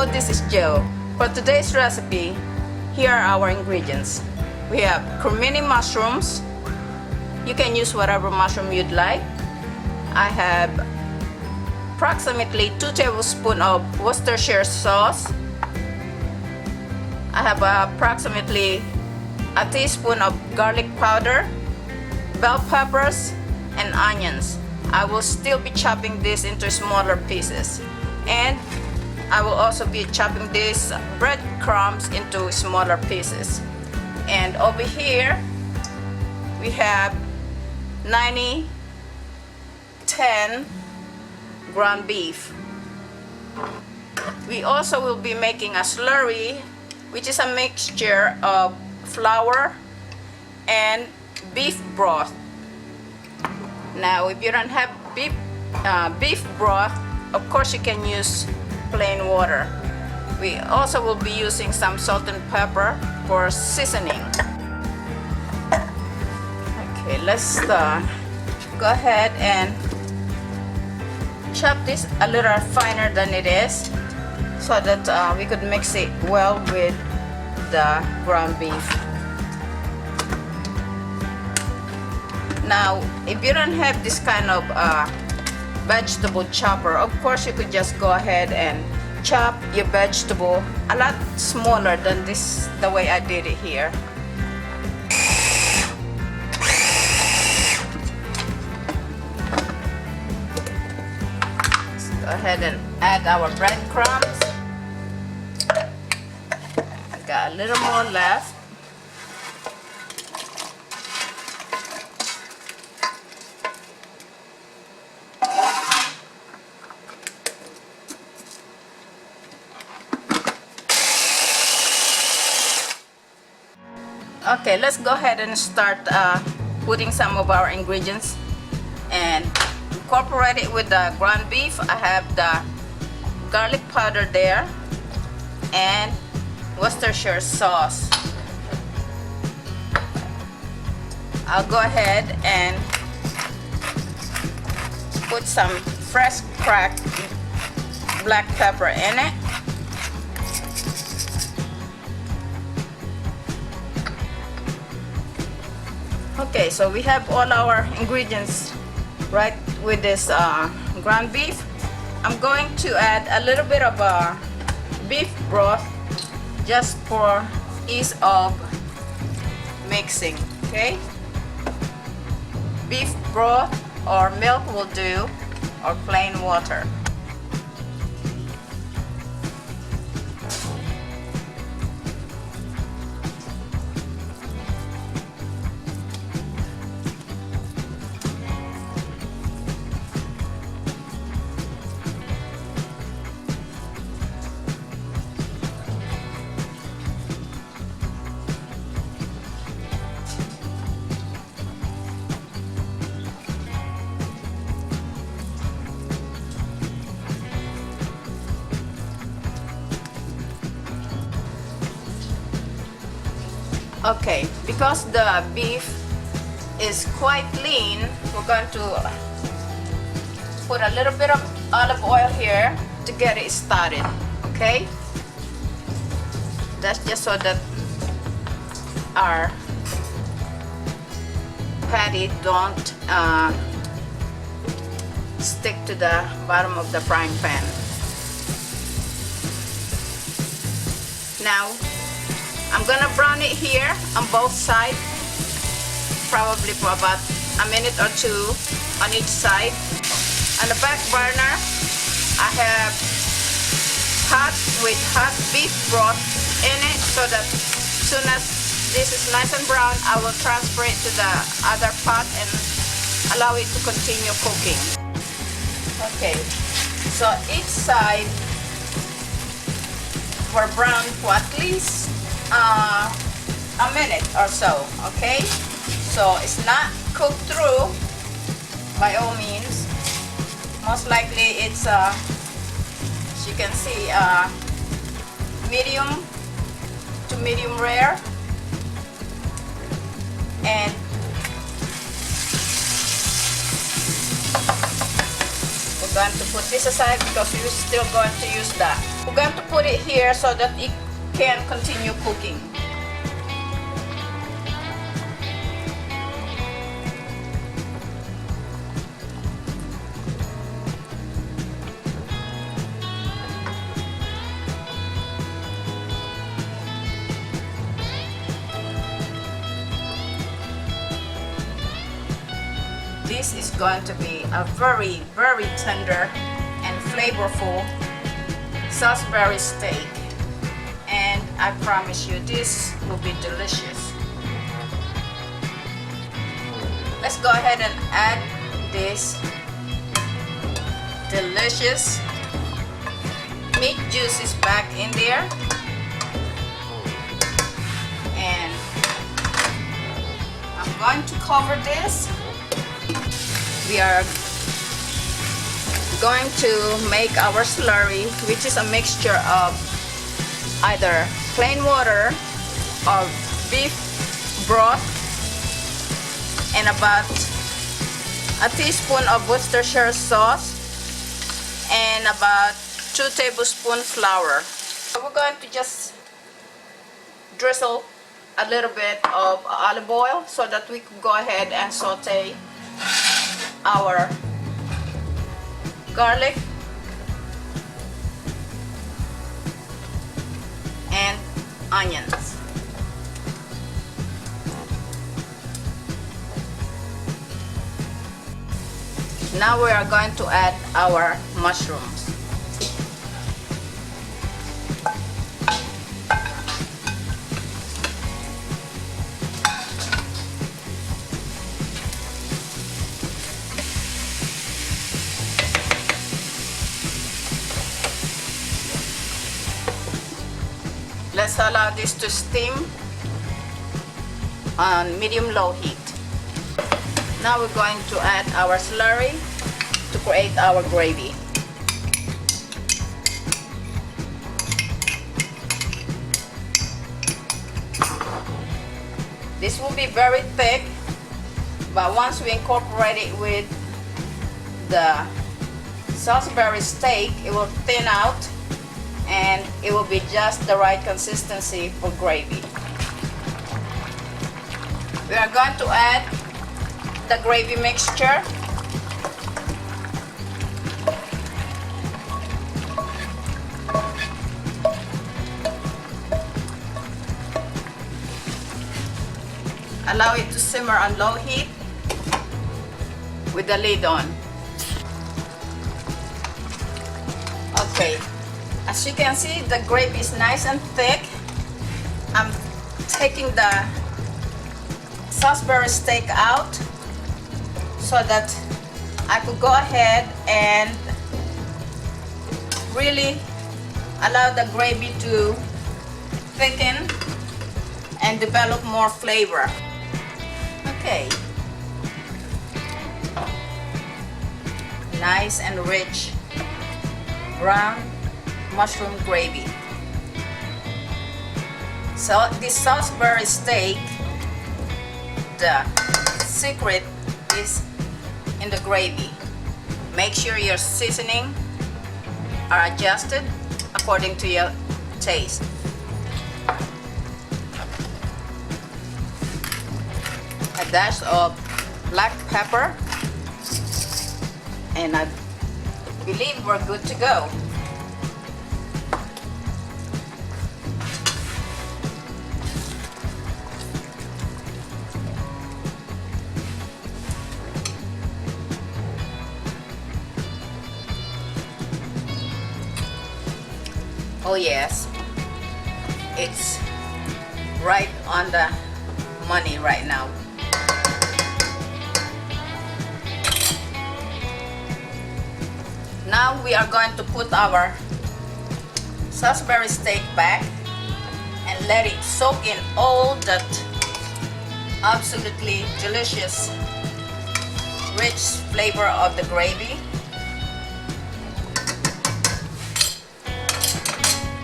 Hello, this is Joe. For today's recipe, here are our ingredients. We have cremini mushrooms. You can use whatever mushroom you'd like. I have approximately 2 tablespoons of Worcestershire sauce. I have approximately a teaspoon of garlic powder, bell peppers, and onions. I will still be chopping this into smaller pieces. And I will also be chopping these breadcrumbs into smaller pieces. And over here, we have 90-10 ground beef. We also will be making a slurry, which is a mixture of flour and beef broth. Now, if you don't have beef broth, of course you can use plain water. We also will be using some salt and pepper for seasoning. Okay, let's go ahead and chop this a little finer than it is so that we could mix it well with the ground beef. Now, if you don't have this kind of vegetable chopper, of course you could just go ahead and chop your vegetable a lot smaller than this, the way I did it here. Let's go ahead and add our breadcrumbs. I got a little more left. Okay, let's go ahead and start putting some of our ingredients and incorporate it with the ground beef. I have the garlic powder there and Worcestershire sauce. I'll go ahead and put some fresh cracked black pepper in it. Okay, so we have all our ingredients right with this ground beef. I'm going to add a little bit of beef broth just for ease of mixing. Okay, beef broth or milk will do, or plain water. Okay, because the beef is quite lean, we're going to put a little bit of olive oil here to get it started. Okay, that's just so that our patty don't stick to the bottom of the frying pan. Now, I'm gonna brown it here on both sides, probably for about a minute or two on each side. On the back burner, I have pot with hot beef broth in it, so that as soon as this is nice and brown, I will transfer it to the other pot and allow it to continue cooking. Okay, so each side were browned for at least a minute or so. Okay, so it's not cooked through by all means. Most likely it's as you can see, medium to medium rare. And we're going to put this aside because we're still going to use that. We're going to put it here so that it can continue cooking. This is going to be a very, very tender and flavorful Salisbury steak, and I promise you this will be delicious. Let's go ahead and add this delicious meat juices back in there, and I'm going to cover this. We are going to make our slurry, which is a mixture of either plain water or beef broth and about a teaspoon of Worcestershire sauce and about 2 tablespoons flour. So we're going to just drizzle a little bit of olive oil so that we can go ahead and saute our garlic and onions. Now we are going to add our mushrooms. Let's allow this to steam on medium-low heat. Now we're going to add our slurry to create our gravy. This will be very thick, but once we incorporate it with the Salisbury steak, it will thin out and it will be just the right consistency for gravy. We are going to add the gravy mixture. Allow it to simmer on low heat with the lid on. Okay. As you can see, the gravy is nice and thick. I'm taking the Salisbury steak out so that I could go ahead and really allow the gravy to thicken and develop more flavor. Okay. Nice and rich brown mushroom gravy. So this Salisbury steak, the secret is in the gravy. Make sure your seasoning are adjusted according to your taste. A dash of black pepper, and I believe we're good to go. Oh yes, it's right on the money right now. Now we are going to put our Salisbury steak back and let it soak in all that absolutely delicious rich flavor of the gravy.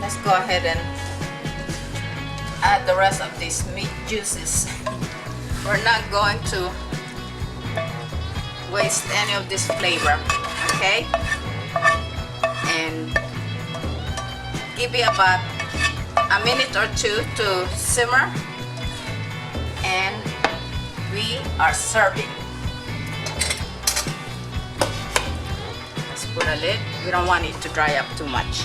Let's go ahead and add the rest of these meat juices. We're not going to waste any of this flavor, okay? And give it about a minute or two to simmer, and we are serving. Let's put a lid. We don't want it to dry up too much.